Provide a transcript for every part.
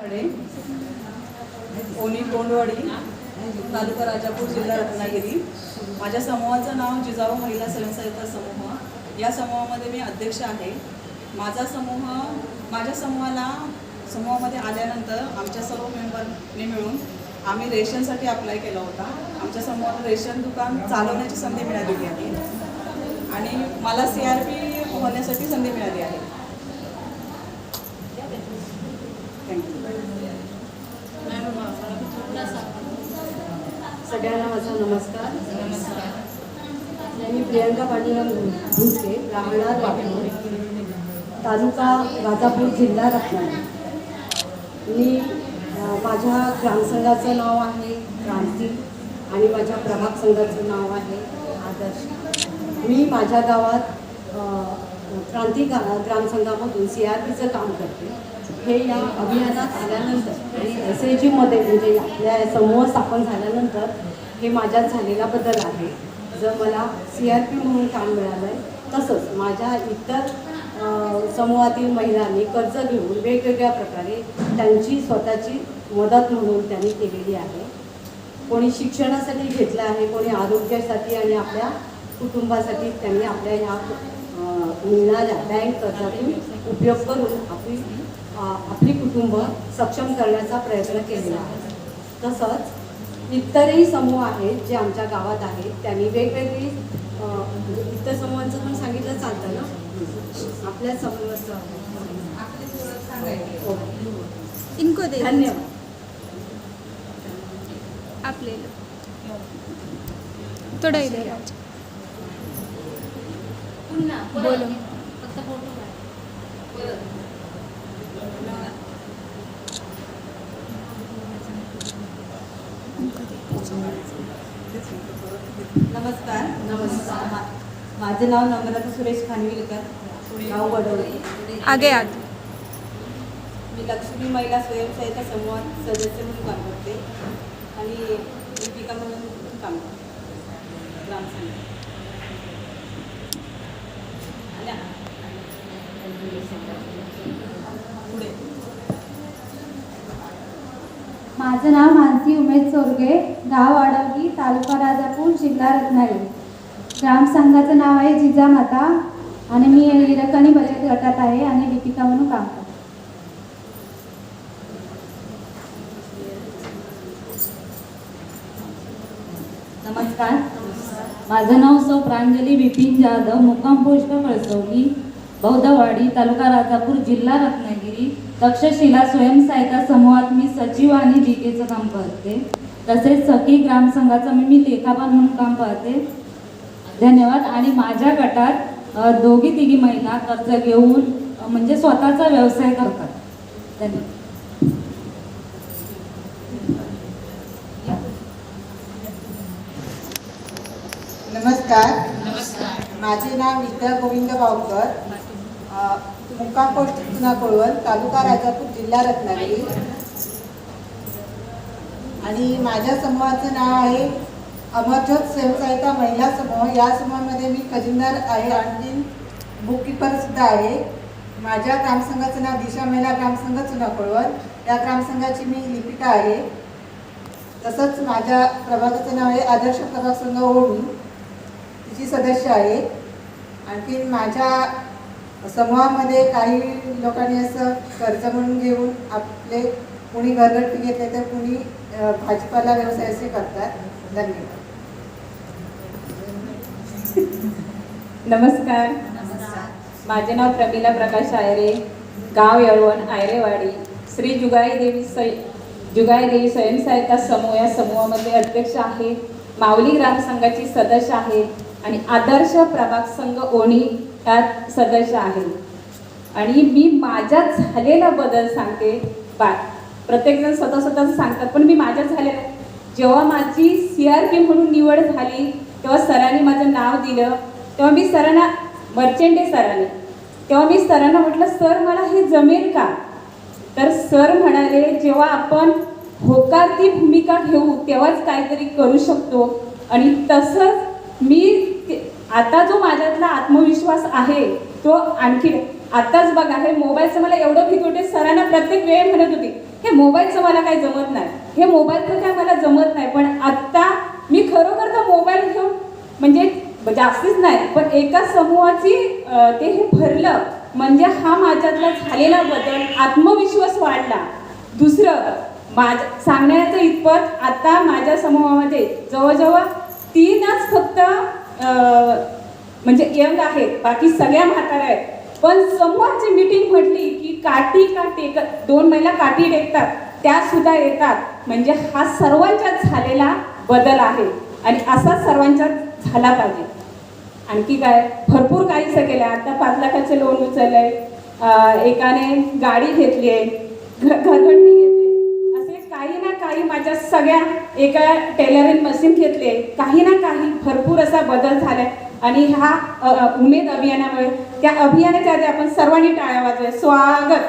आकडे, ओणी कोंडवाडी, तालुका राजापूर, जिल्हा रत्नागिरी. माझ्या समूहाचं नाव जिजाऊ महिला स्वयंसहायता समूह. या समूहामध्ये मी अध्यक्ष आहे. माझ्या समूहामध्ये आल्यानंतर आमच्या सर्व मेंबरने मिळून आम्ही रेशनसाठी अप्लाय केला होता. आमच्या समूहाला रेशन दुकान चालवण्याची संधी मिळालेली आहे आणि मला CRP होण्यासाठी संधी मिळाली आहे. सगळ्यांना माझा नमस्कार. मी प्रियंका पांडुरंग भुसके, राहणार वाकूर, तालुका राजापूर, जिल्हा रत्नागिरी. मी माझ्या ग्रामसंघाचं नाव आहे क्रांती आणि माझ्या प्रभाग संघाचं नाव आहे आदर्श. मी माझ्या गावात क्रांती ग्रामसंघामधून CRPचं काम करते. हे या अभियानात आल्यानंतर आणि SAG मध्ये म्हणजे आपल्या समूह स्थापन झाल्यानंतर हे माझ्यात झालेला बदल आहे. जर मला CRP म्हणून काम मिळालं आहे, तसंच माझ्या इतर समूहातील महिलांनी कर्ज घेऊन वेगवेगळ्या प्रकारे त्यांची स्वतःची मदत म्हणून त्यांनी केलेली आहे. कोणी शिक्षणासाठी घेतलं आहे, कोणी आरोग्यासाठी आणि आपल्या कुटुंबासाठी त्यांनी आपल्या ह्या मिळणाऱ्या बँक कर्जातून उपयोग करून आपली कुटुंब सक्षम करण्याचा प्रयत्न केलेला आहे. तसंच इतरही समूह आहेत जे आमच्या गावात आहेत. त्यांनी वेगवेगळी इतर समूहांचं पण सांगितलं चालतं ना, आपल्या समूहाचं धन्यवाद. आपल्याला थोडं बोलो. नमस्कार. माझे नाव नम्रता सुरेश खानविलकर, गाव वडवली. आगे मी लक्ष्मी महिला स्वयंसहायता समूहात सदस्य म्हणून काम करते आणि लिपिका म्हणून काम करते ग्रामसंघ. पुढे माझं नाव मानसी उमेश चोरगे, गाव आडवली, तालुका राजापूर, जिल्हा रत्नागिरी. ग्रामसंघाचं नाव आहे जिजामाता आणि मी हिरकणी बचत गटात आहे आणि लिपिका म्हणून काम करते. नमस्कार. माझं नाव सौ प्रांजली विपिन जाधव, मुक्काम पोस्ट कळसवली, बौद्धवाडी, तालुका राजापूर, जिल्हा रत्नागिरी. तक्षशिला स्वयंसहायता समूहात मी सचिव आणि DKचं काम करते. तसेच सखी ग्रामसंघाचं मी लेखापाल म्हणून काम पाहते. धन्यवाद. आणि माझ्या गटात दोघी तिघी महिला कर्ज घेऊन म्हणजे स्वतःचा व्यवसाय करतात. धन्यवाद. नमस्कार. माझे नाव विद्या गोविंद बावकर, मुक्काम पोस्ट चुनाकोळवण, तालुका राजापूर, जिल्हा रत्नागिरी. आणि माझ्या समूहाचं नाव आहे अमरज्योत स्वयंसहायता महिला समूह. या समूहामध्ये मी खजिनदार आहे आणि बुककीपर सुद्धा आहे. माझ्या ग्रामसंघाचं नाव दिशा महिला ग्रामसंघ चुनाकोळवण. या ग्रामसंघाची मी लिपिका आहे. तसंच माझ्या प्रभागाचं नाव आहे आदर्श प्रभाग संघ ओढू, तिची सदस्य आहे. आणखी माझ्या समूहामध्ये काही लोकांनी असं कर्ज म्हणून घेऊन आपले कुणी घरगुती घेतले तर कुणी भाजीपाला व्यवसाय असे करतात. धन्यवाद. नमस्कार. माझे नाव प्रमिला प्रकाश आयरे, गाव येळवण, आयरेवाडी. श्री जुगाई देवी स्वयंसहायता समूह या समूहामध्ये अध्यक्ष आहे. माऊली ग्रामसंघाची सदस्य आहे आणि आदर्श प्रभाग संघ ओणी यात सदस्य आहे. आणि मी माझ्यात झालेला बदल सांगते. प्रत्येकजण स्वतःच सांगतात, पण मी माझ्यात झालेला, जेव्हा माझी CRP म्हणून निवड झाली तेव्हा सरांनी माझं नाव दिलं. तेव्हा मी सरांना, मर्चेंटे सरांनी, तेव्हा मी सरांना म्हटलं, सर मला हे जमेल का? तर सर म्हणाले, जेव्हा आपण होकारती भूमिका घेऊ तेव्हाच काहीतरी करू शकतो. आणि तसंच मी आता जो माझ्यातला आत्मविश्वास आहे तो आणखी आताच बघा, हे मोबाईलचं मला एवढं भीती होते. सरांना प्रत्येक वेळ म्हणत होती, हे मोबाईलचं मला काही जमत नाही, हे मोबाईलचं काय मला जमत नाही. पण आत्ता मी खरोखर तो मोबाईल घेऊन म्हणजे जास्तीच नाही पण एका समूहाची ते हे भरलं म्हणजे हा माझ्यातला झालेला बदल, आत्मविश्वास वाढला. दुसरं सांगण्याचं इतपत आता माझ्या समूहामध्ये जवळजवळ 3च फक्त म्हणजे यंग आहेत, बाकी सगळ्या म्हाताऱ्या आहेत. पण समूहाची मीटिंग म्हटली की काठी का टेक 2 महिला काठी टेकतात त्या सुद्धा येतात. म्हणजे हा सर्वांच्यात झालेला बदल आहे आणि असा सर्वांच्यात झाला पाहिजे. आणखी काय भरपूर काहीसं केलं. आता 5 लाखाचे लोन उचललंय, एकाने गाडी घेतली आहे, घरघंटी घेतली, असे काही ना काही माझ्या सगळ्या, एका टेलरिंग मशीन घेतले, काही ना काही भरपूर असा बदल झालाय. आणि हा उमेद अभियानामुळे त्या अभियानाच्या आधी आपण सर्वांनी टाळ्या वाजवाय. स्वागत.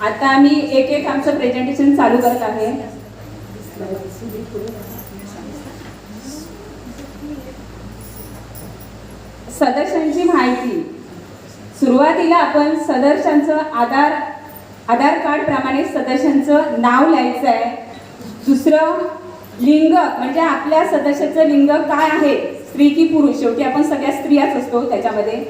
आता आम्ही एक आमचं प्रेझेंटेशन चालू करत आहे. सदस्यांची माहिती. सुरुवातीला आपण सदस्यांचं आधार कार्ड प्रमाणे सदस्यांचं नाव लिहायचं आहे. दुसरं लिंग, म्हणजे आपल्या सदस्याचं लिंग काय आहे, स्त्री की पुरुष, शेवटी आपण सगळ्या स्त्रियाच असतो त्याच्यामध्ये.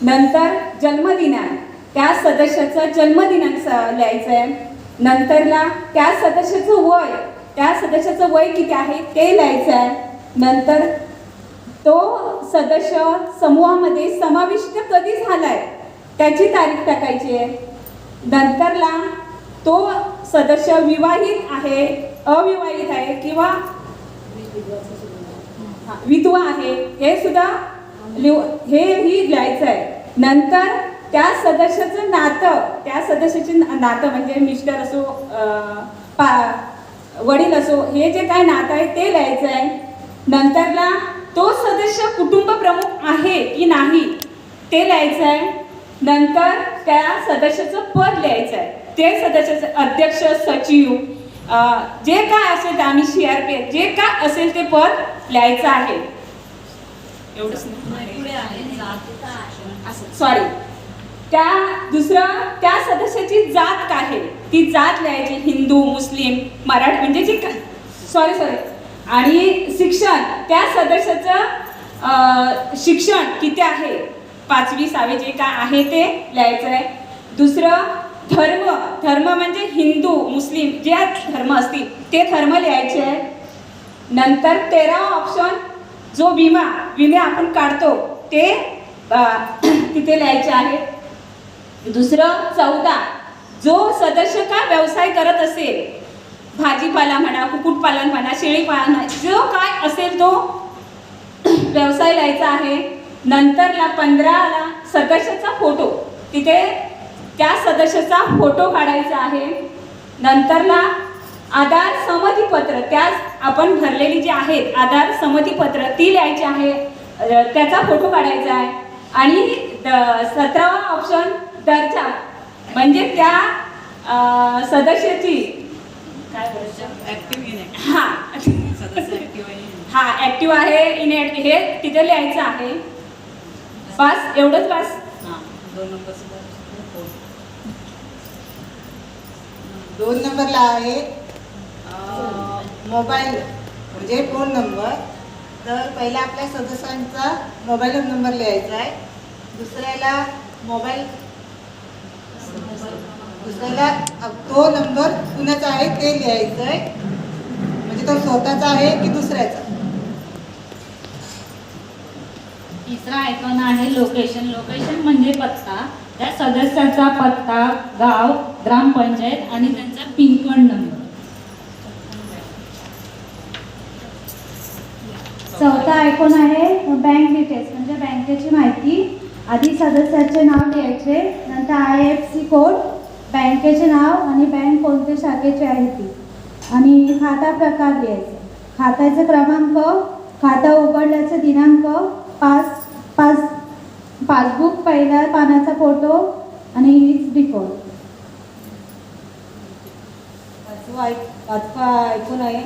नंतर जन्मदिनांक, त्या सदस्याचा जन्मदिनांक लिहायचं आहे. नंतरला त्या सदस्याचं वय किती आहे ते लिहायचं आहे. नंतर तो सदस्य समूहामध्ये समाविष्ट कधी झालाय त्याची तारीख टाकायची आहे. नंतरला तो सदस्य विवाहित आहे, अविवाहित आहे किंवा विधवा आहे हे सुद्धा हेही लिहायचं आहे. नंतर त्या सदस्याचं नातं म्हणजे मिस्टर असो वडील असो, हे जे काय नातं आहे ते लिहायचं आहे. नंतरला तो सदस्य कुटुंब प्रमुख आहे की नाही ते लिहायचं आहे. नंतर त्या सदस्याचं पद लिहायचं आहे. ते सदस्याचं अध्यक्ष, सचिव, जे काय असेल ते, आम्ही CRP जे काय असेल ते पद लिहायचं आहे. एवढंच सॉरी. त्या सदस्याची जात काय आहे ती जात लिहायची, हिंदू, मुस्लिम, मराठी, म्हणजे जी सॉरी. आणि शिक्षण, त्या सदस्याचं शिक्षण किती आहे, 5वी 6वी जे काय आहे ते लिहायचं आहे. दुसरं धर्म म्हणजे हिंदू, मुस्लिम जे धर्म असतील ते धर्म लिहायचे आहे. नंतर 13वा ऑप्शन जो विमे आपण काढतो ते तिथे लिहायचे आहे. दुसरं 14 जो सदस्य का व्यवसाय करत असेल, भाजीपाला म्हणा, कुक्कुटपालन म्हणा, शेळीपालन म्हणा, जो काय असेल तो व्यवसाय लिहायचा आहे. नंतरला 15ला सदस्याचा फोटो, तिथे त्या सदस्याचा फोटो काढायचा आहे. नंतरला आधार संमतीपत्र, त्यास आपण भरलेली जी आहेत आधार संमतीपत्र ती लिहायची आहे, त्याचा फोटो काढायचा आहे. आणि 17वा ऑप्शन दर्जा, म्हणजे त्या सदस्याची ऍक्टिव्ह आहे, इनऍक्टिव्ह, हे तिथे लिहायचं आहे. बस एवढंच. बस 2 नंबरला आहे मोबाईल म्हणजे फोन नंबर. तर पहिला आपल्या सदस्यांचा मोबाईल नंबर लिहायचा आहे. दुसऱ्याला तो नंबर कुणाचा आहे ते लिहायचं आहे, म्हणजे तो स्वतःचा आहे की दुसऱ्याचा. तिसरा आयकॉन आहे लोकेशन. लोकेशन म्हणजे पत्ता, त्या सदस्याचा पत्ता, गाव, ग्रामपंचायत आणि त्यांचा पिनकोड नंबर. चौथा आयकॉन आहे बँक डिटेल्स, म्हणजे बँकेची माहिती. आधी सदस्याचे नाव लिहायचे, नंतर IFSC कोड, बँकेचे नाव आणि बँक कोणत्या शाखेची आहे ती, आणि खाता प्रकार लिहायचा, खात्याचा क्रमांक, खाता उघडल्याचा दिनांक, पासबुक पहिल्या पानाचा फोटो आणि डिकोड. वाचपा ऐकून आहे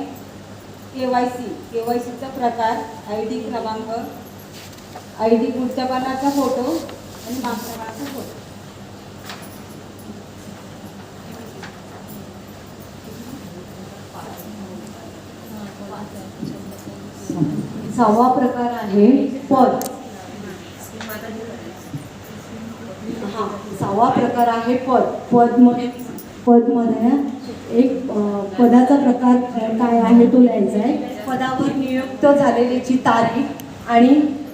KYCचा प्रकार, ID क्रमांक, ID पुढच्या पानाचा फोटो आणि मागच्या पानाचा फोटो. सहावा प्रकार आहे पद. सहावा प्रकार आहे पदमध्ये एक पदाचा प्रकार काय आहे तो लिहायचा आहे. पदावर नियुक्त झालेल्याची तारीख आणि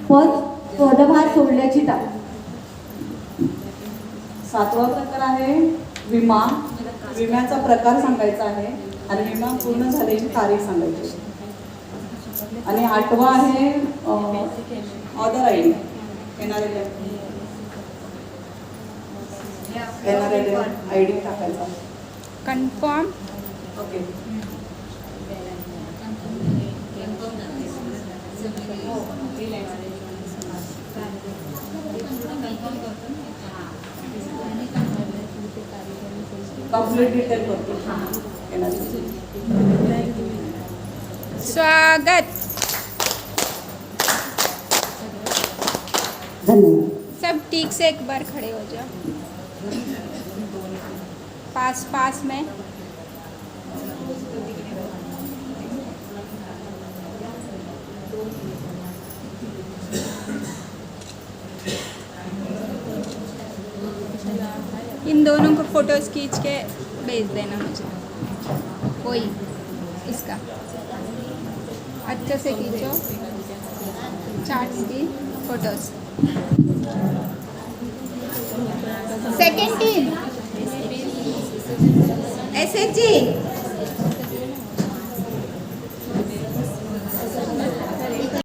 पदभार सोडल्याची तारीख. सातवा प्रकार आहे विम्याचा प्रकार सांगायचा आहे आणि विमा पूर्ण झाल्याची तारीख सांगायची आहे. आणि आठवा आहे ऑदर ID NRL ID टाकायचा. कन्फर्म. ओके. कंप्लीट डिटेल करतो. स्वागत. धन्यवाद. सब ठीक से एक बार खड़े हो जाओ. पास में. इन दोनों को फोटोज खींच के भेज देना मुझे. वही इसका अच्छे से खींचो चार्ट्स की फोटोज. Second team SHG